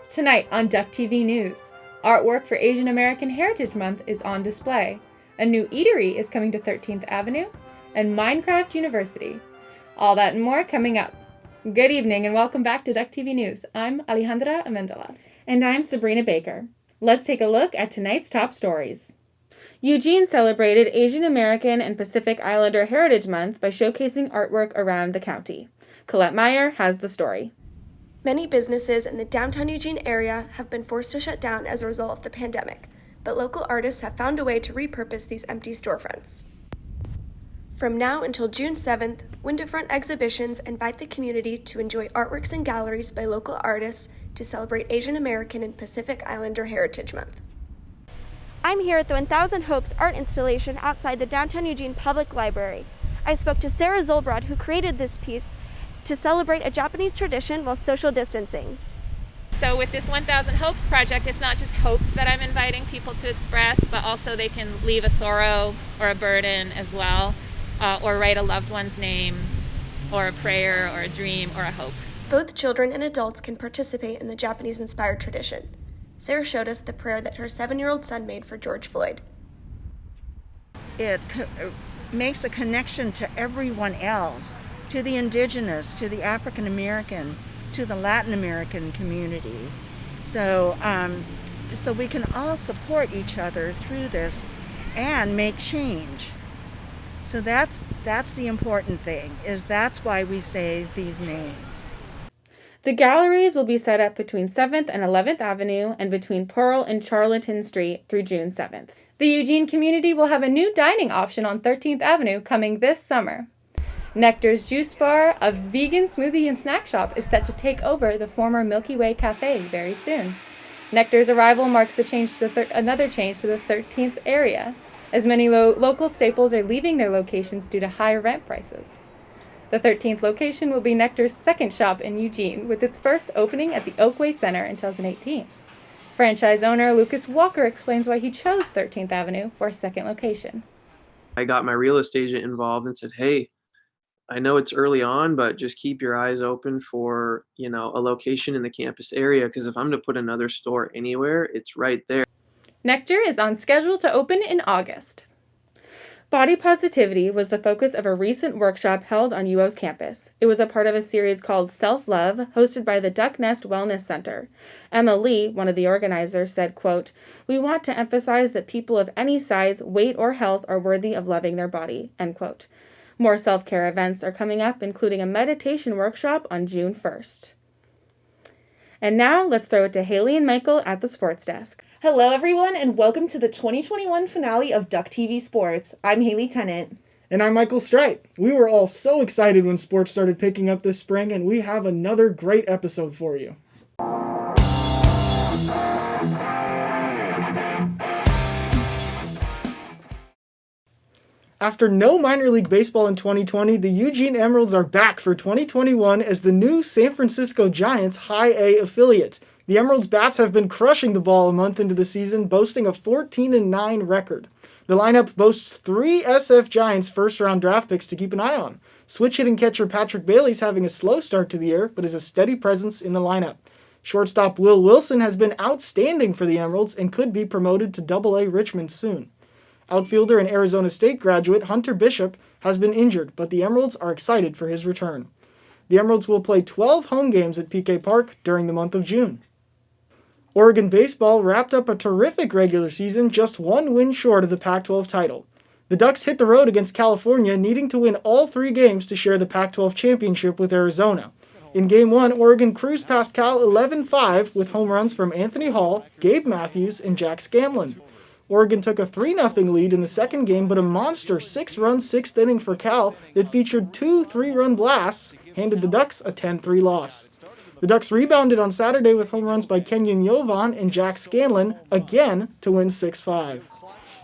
Tonight on Duck TV News, artwork for Asian American Heritage Month is on display, a new eatery is coming to 13th Avenue, and Minecraft University. All that and more coming up. Good evening and welcome back to Duck TV News. I'm Alejandra Amendola. And I'm Sabrina Baker. Let's take a look at tonight's top stories. Eugene celebrated Asian American and Pacific Islander Heritage Month by showcasing artwork around the county. Colette Meyer has the story. Many businesses in the downtown Eugene area have been forced to shut down as a result of the pandemic, but local artists have found a way to repurpose these empty storefronts. From now until June 7th, Winterfront Exhibitions invite the community to enjoy artworks and galleries by local artists to celebrate Asian American and Pacific Islander Heritage Month. I'm here at the 1000 Hopes art installation outside the downtown Eugene Public Library. I spoke to Sarah Zolbrod, who created this piece to celebrate a Japanese tradition while social distancing. So with this 1000 Hopes project, it's not just hopes that I'm inviting people to express, but also they can leave a sorrow or a burden as well, or write a loved one's name, or a prayer, or a dream, or a hope. Both children and adults can participate in the Japanese-inspired tradition. Sarah showed us the prayer that her 7-year-old son made for George Floyd. It makes a connection to everyone else, to the indigenous, to the African American, to the Latin American community. So we can all support each other through this and make change. So that's the important thing, is that's why we say these names. The galleries will be set up between 7th and 11th Avenue and between Pearl and Charlton Street through June 7th. The Eugene community will have a new dining option on 13th Avenue coming this summer. Nekter's Juice Bar, a vegan smoothie and snack shop, is set to take over the former Milky Way Cafe very soon. Nekter's arrival marks the another change to the 13th area, as many local staples are leaving their locations due to higher rent prices. The 13th location will be Nekter's second shop in Eugene, with its first opening at the Oakway Center in 2018. Franchise owner Lucas Walker explains why he chose 13th Avenue for a second location. I got my real estate agent involved and said, hey, I know it's early on, but just keep your eyes open for, a location in the campus area, because if I'm to put another store anywhere, it's right there. Nekter is on schedule to open in August. Body positivity was the focus of a recent workshop held on UO's campus. It was a part of a series called Self-Love, hosted by the Duck Nest Wellness Center. Emma Lee, one of the organizers, said, quote, "We want to emphasize that people of any size, weight, or health are worthy of loving their body," end quote. More self-care events are coming up, including a meditation workshop on June 1st. And now, let's throw it to Haley and Michael at the sports desk. Hello, everyone, and welcome to the 2021 finale of Duck TV Sports. I'm Haley Tennant. And I'm Michael Strite. We were all so excited when sports started picking up this spring, and we have another great episode for you. After no minor league baseball in 2020, the Eugene Emeralds are back for 2021 as the new San Francisco Giants High A affiliate. The Emeralds bats have been crushing the ball a month into the season, boasting a 14-9 record. The lineup boasts 3 SF Giants first-round draft picks to keep an eye on. Switch-hitting catcher Patrick Bailey's having a slow start to the year, but is a steady presence in the lineup. Shortstop Will Wilson has been outstanding for the Emeralds and could be promoted to AA Richmond soon. Outfielder and Arizona State graduate Hunter Bishop has been injured, but the Emeralds are excited for his return. The Emeralds will play 12 home games at PK Park during the month of June. Oregon baseball wrapped up a terrific regular season, just 1 win short of the Pac-12 title. The Ducks hit the road against California, needing to win all 3 games to share the Pac-12 championship with Arizona. In Game 1, Oregon cruised past Cal 11-5 with home runs from Anthony Hall, Gabe Matthews, and Jack Scanlon. Oregon took a 3-0 lead in the second game, but a monster 6-run 6th inning for Cal that featured 2 3-run blasts handed the Ducks a 10-3 loss. The Ducks rebounded on Saturday with home runs by Kenyon Yovan and Jack Scanlon, again to win 6-5.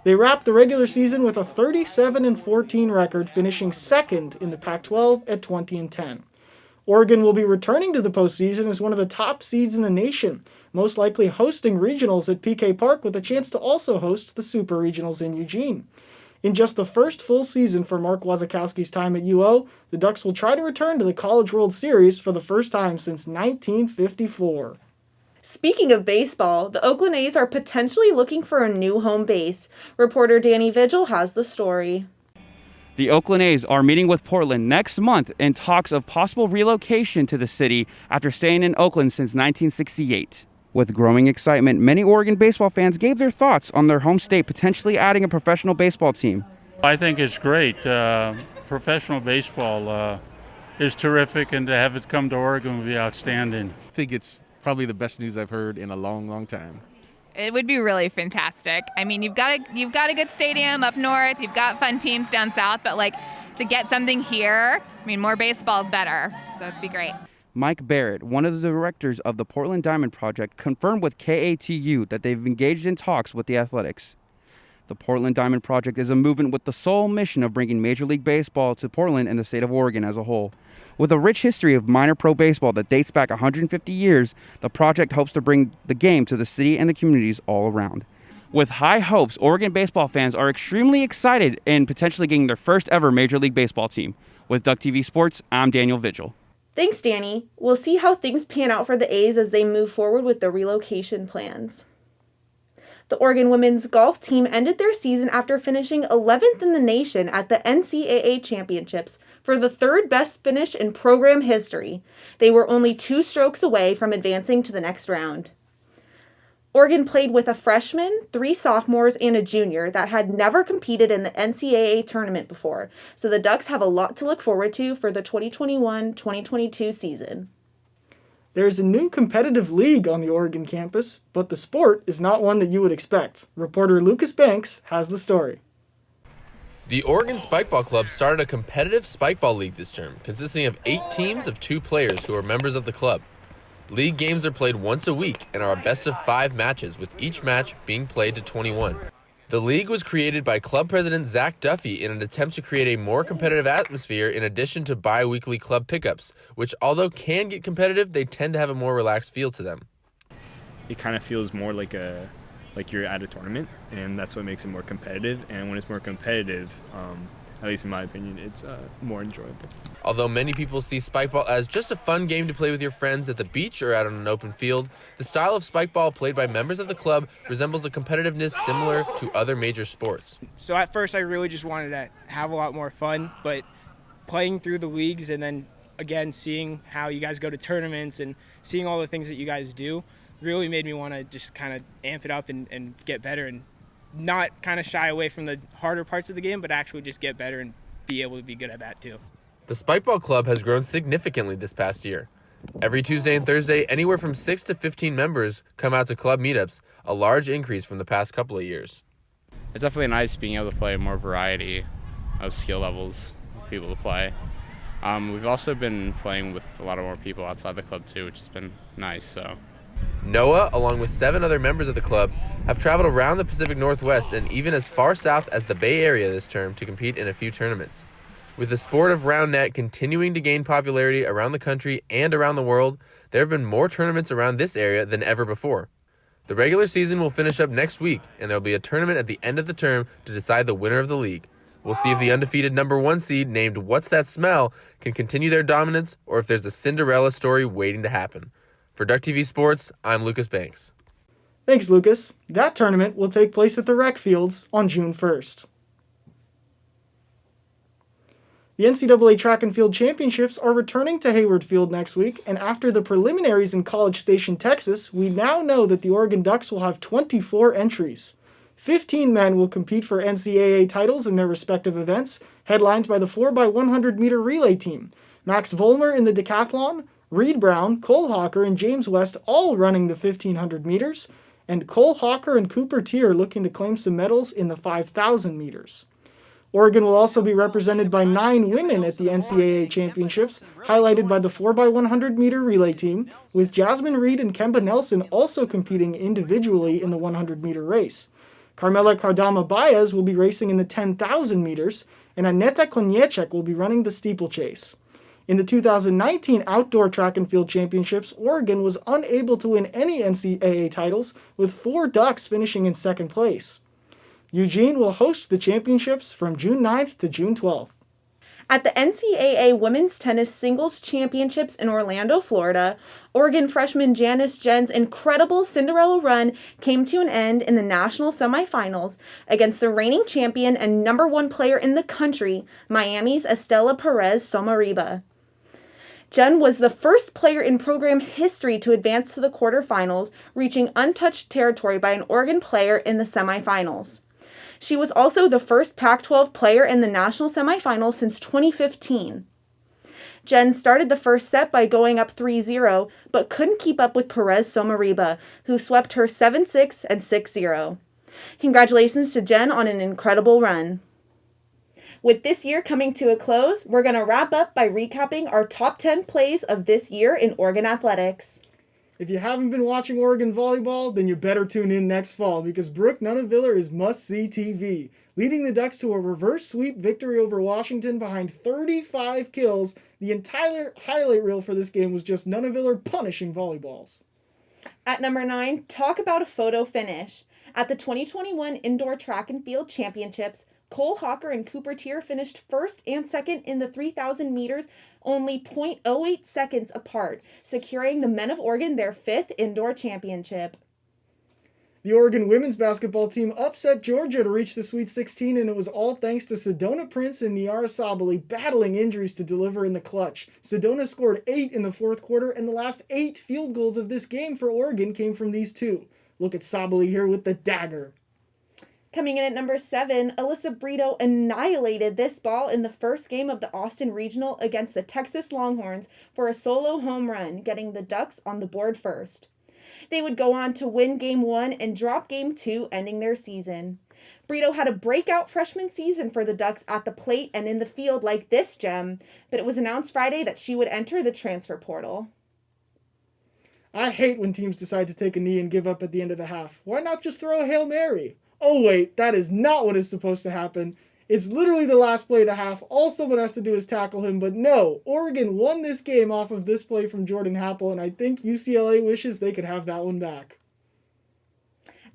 They wrapped the regular season with a 37-14 record, finishing second in the Pac-12 at 20-10. Oregon will be returning to the postseason as one of the top seeds in the nation, most likely hosting regionals at PK Park with a chance to also host the Super Regionals in Eugene. In just the first full season for Mark Wasikowski's time at UO, the Ducks will try to return to the College World Series for the first time since 1954. Speaking of baseball, the Oakland A's are potentially looking for a new home base. Reporter Danny Vigil has the story. The Oakland A's are meeting with Portland next month in talks of possible relocation to the city after staying in Oakland since 1968. With growing excitement, many Oregon baseball fans gave their thoughts on their home state potentially adding a professional baseball team. I think it's great. Professional baseball is terrific, and to have it come to Oregon would be outstanding. I think it's probably the best news I've heard in a long, long time. It would be really fantastic. I mean, you've got a good stadium up north, you've got fun teams down south, but like to get something here, I mean, more baseball is better, so it'd be great. Mike Barrett, one of the directors of the Portland Diamond Project, confirmed with KATU that they've engaged in talks with the Athletics. The Portland Diamond Project is a movement with the sole mission of bringing Major League Baseball to Portland and the state of Oregon as a whole. With a rich history of minor pro baseball that dates back 150 years, the project hopes to bring the game to the city and the communities all around. With high hopes, Oregon baseball fans are extremely excited in potentially getting their first ever Major League Baseball team. With Duck TV Sports, I'm Daniel Vigil. Thanks, Danny. We'll see how things pan out for the A's as they move forward with the relocation plans. The Oregon women's golf team ended their season after finishing 11th in the nation at the NCAA Championships for the third best finish in program history. They were only 2 strokes away from advancing to the next round. Oregon played with a freshman, 3 sophomores, and a junior that had never competed in the NCAA tournament before, so the Ducks have a lot to look forward to for the 2021-2022 season. There's a new competitive league on the Oregon campus, but the sport is not one that you would expect. Reporter Lucas Banks has the story. The Oregon Spikeball Club started a competitive spikeball league this term, consisting of 8 teams of 2 players who are members of the club. League games are played once a week and are a best-of-5 matches, with each match being played to 21. The league was created by club president Zach Duffy in an attempt to create a more competitive atmosphere in addition to bi-weekly club pickups, which although can get competitive, they tend to have a more relaxed feel to them. It kind of feels more like you're at a tournament, and that's what makes it more competitive. And when it's more competitive, at least in my opinion, it's more enjoyable. Although many people see spikeball as just a fun game to play with your friends at the beach or out on an open field, the style of spikeball played by members of the club resembles a competitiveness similar to other major sports. So at first I really just wanted to have a lot more fun, but playing through the leagues and then again seeing how you guys go to tournaments and seeing all the things that you guys do really made me want to just kind of amp it up and get better and not kind of shy away from the harder parts of the game, but actually just get better and be able to be good at that too. The Spikeball Club has grown significantly this past year. Every Tuesday and Thursday, anywhere from 6 to 15 members come out to club meetups, a large increase from the past couple of years. It's definitely nice being able to play more variety of skill levels for people to play. We've also been playing with a lot of more people outside the club too, which has been nice. Noah, along with 7 other members of the club, have traveled around the Pacific Northwest and even as far south as the Bay Area this term to compete in a few tournaments. With the sport of round net continuing to gain popularity around the country and around the world, there have been more tournaments around this area than ever before. The regular season will finish up next week, and there will be a tournament at the end of the term to decide the winner of the league. We'll see if the undefeated number 1 seed named What's That Smell can continue their dominance or if there's a Cinderella story waiting to happen. For Duck TV Sports, I'm Lucas Banks. Thanks, Lucas. That tournament will take place at the rec fields on June 1st. The NCAA Track and Field Championships are returning to Hayward Field next week, and after the preliminaries in College Station, Texas, we now know that the Oregon Ducks will have 24 entries. 15 men will compete for NCAA titles in their respective events, headlined by the 4x100 meter relay team. Max Vollmer in the decathlon, Reed Brown, Cole Hocker, and James West all running the 1500 meters, and Cole Hocker and Cooper Teare looking to claim some medals in the 5000 meters. Oregon will also be represented by 9 women at the NCAA Championships, highlighted by the 4x100 meter relay team, with Jasmine Reed and Kemba Nelson also competing individually in the 100 meter race. Carmela Cardama Baez will be racing in the 10,000 meters, and Aneta Konieczek will be running the steeplechase. In the 2019 Outdoor Track and Field Championships, Oregon was unable to win any NCAA titles, with 4 Ducks finishing in second place. Eugene will host the championships from June 9th to June 12th. At the NCAA Women's Tennis Singles Championships in Orlando, Florida, Oregon freshman Janice Jen's incredible Cinderella run came to an end in the national semifinals against the reigning champion and number one player in the country, Miami's Estela Perez Somariba. Jen was the first player in program history to advance to the quarterfinals, reaching untouched territory by an Oregon player in the semifinals. She was also the first Pac-12 player in the national semifinals since 2015. Jen started the first set by going up 3-0, but couldn't keep up with Perez Somariba, who swept her 7-6 and 6-0. Congratulations to Jen on an incredible run. With this year coming to a close, we're going to wrap up by recapping our top 10 plays of this year in Oregon athletics. If you haven't been watching Oregon volleyball, then you better tune in next fall because Brooke Nuneviller is must-see TV, leading the Ducks to a reverse sweep victory over Washington behind 35 kills. The entire highlight reel for this game was just Nuneviller punishing volleyballs. At number 9, talk about a photo finish. At the 2021 Indoor Track and Field Championships, Cole Hocker and Cooper Teare finished first and second in the 3,000 meters, only 0.08 seconds apart, securing the Men of Oregon their 5th indoor championship. The Oregon women's basketball team upset Georgia to reach the Sweet 16, and it was all thanks to Sedona Prince and Niara Sabali battling injuries to deliver in the clutch. Sedona scored 8 in the fourth quarter, and the last 8 field goals of this game for Oregon came from these two. Look at Sabali here with the dagger. Coming in at number 7, Alyssa Brito annihilated this ball in the first game of the Austin Regional against the Texas Longhorns for a solo home run, getting the Ducks on the board first. They would go on to win Game 1 and drop Game 2, ending their season. Brito had a breakout freshman season for the Ducks at the plate and in the field like this gem, but it was announced Friday that she would enter the transfer portal. I hate when teams decide to take a knee and give up at the end of the half. Why not just throw a Hail Mary? Oh wait, that is not what is supposed to happen. It's literally the last play of the half. All someone has to do is tackle him, but no. Oregon won this game off of this play from Jordan Happle, and I think UCLA wishes they could have that one back.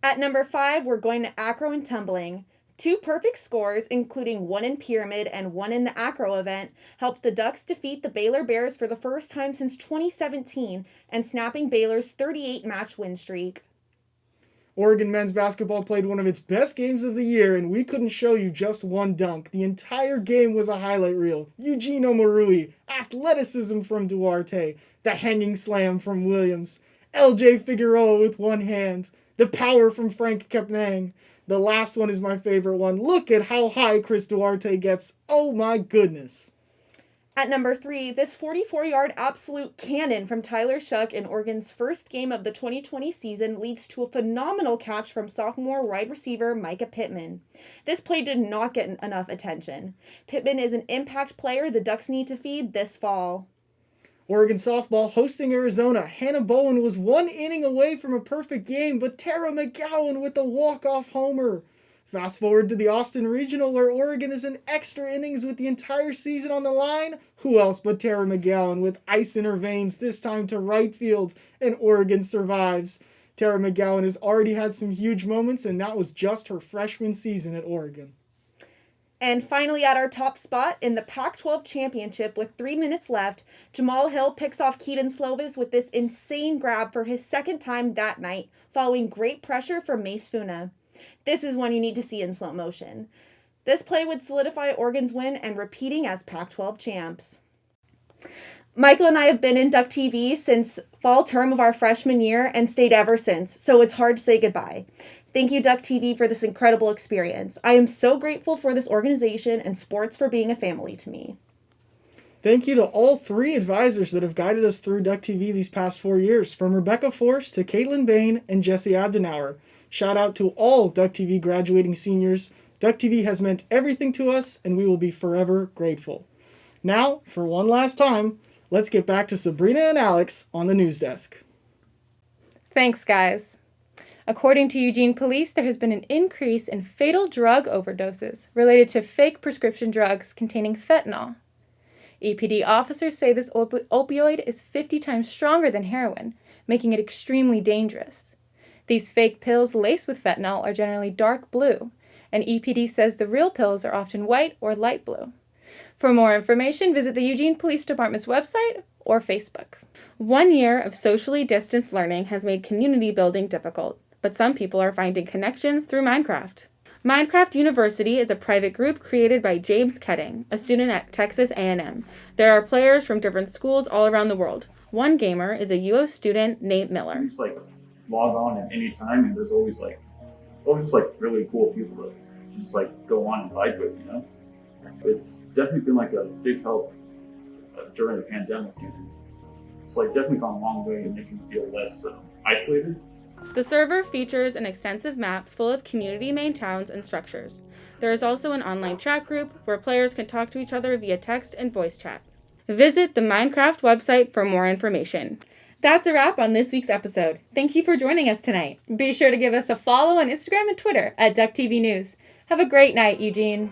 At number 5, we're going to Acro and tumbling. 2 perfect scores, including one in Pyramid and one in the Acro event, helped the Ducks defeat the Baylor Bears for the first time since 2017 and snapping Baylor's 38-match win streak. Oregon men's basketball played one of its best games of the year, and we couldn't show you just one dunk. The entire game was a highlight reel. Eugene Omarui, athleticism from Duarte, the hanging slam from Williams, LJ Figueroa with one hand, the power from Frank Kapnang. The last one is my favorite one. Look at how high Chris Duarte gets. Oh my goodness. At number 3, this 44-yard absolute cannon from Tyler Shuck in Oregon's first game of the 2020 season leads to a phenomenal catch from sophomore wide receiver Micah Pittman. This play did not get enough attention. Pittman is an impact player the Ducks need to feed this fall. Oregon softball hosting Arizona. Hannah Bowen was 1 inning away from a perfect game, but Terra McGowan with a walk-off homer. Fast forward to the Austin Regional, where Oregon is in extra innings with the entire season on the line. Who else but Terra McGowan with ice in her veins, this time to right field, and Oregon survives. Terra McGowan has already had some huge moments, and that was just her freshman season at Oregon. And finally, at our top spot in the Pac-12 championship with 3 minutes left, Jamal Hill picks off Keaton Slovis with this insane grab for his second time that night, following great pressure from Mace Funa. This is one you need to see in slow motion. This play would solidify Oregon's win and repeating as Pac-12 champs. Michael and I have been in Duck TV since fall term of our freshman year and stayed ever since, so it's hard to say goodbye. Thank you, Duck TV, for this incredible experience. I am so grateful for this organization and sports for being a family to me. Thank you to all 3 advisors that have guided us through Duck TV these past 4 years, from Rebecca Force to Caitlin Bain and Jesse Abdenauer. Shout out to all Duck TV graduating seniors. Duck TV has meant everything to us, and we will be forever grateful. Now, for one last time, let's get back to Sabrina and Alex on the news desk. Thanks, guys. According to Eugene police, there has been an increase in fatal drug overdoses related to fake prescription drugs containing fentanyl. EPD officers say this opioid is 50 times stronger than heroin, making it extremely dangerous. These fake pills laced with fentanyl are generally dark blue, and EPD says the real pills are often white or light blue. For more information, visit the Eugene Police Department's website or Facebook. 1 year of socially distanced learning has made community building difficult, but some people are finding connections through Minecraft. Minecraft University is a private group created by James Ketting, a student at Texas A&M. There are players from different schools all around the world. One gamer is a UO student named Miller. Just log on at any time, and there's always just really cool people to just go on and vibe with, you know? It's definitely been a big help during the pandemic, and it's definitely gone a long way in making me feel less isolated. The server features an extensive map full of community-made towns and structures. There is also an online chat group where players can talk to each other via text and voice chat. Visit the Minecraft website for more information. That's a wrap on this week's episode. Thank you for joining us tonight. Be sure to give us a follow on Instagram and Twitter at DuckTV News. Have a great night, Eugene.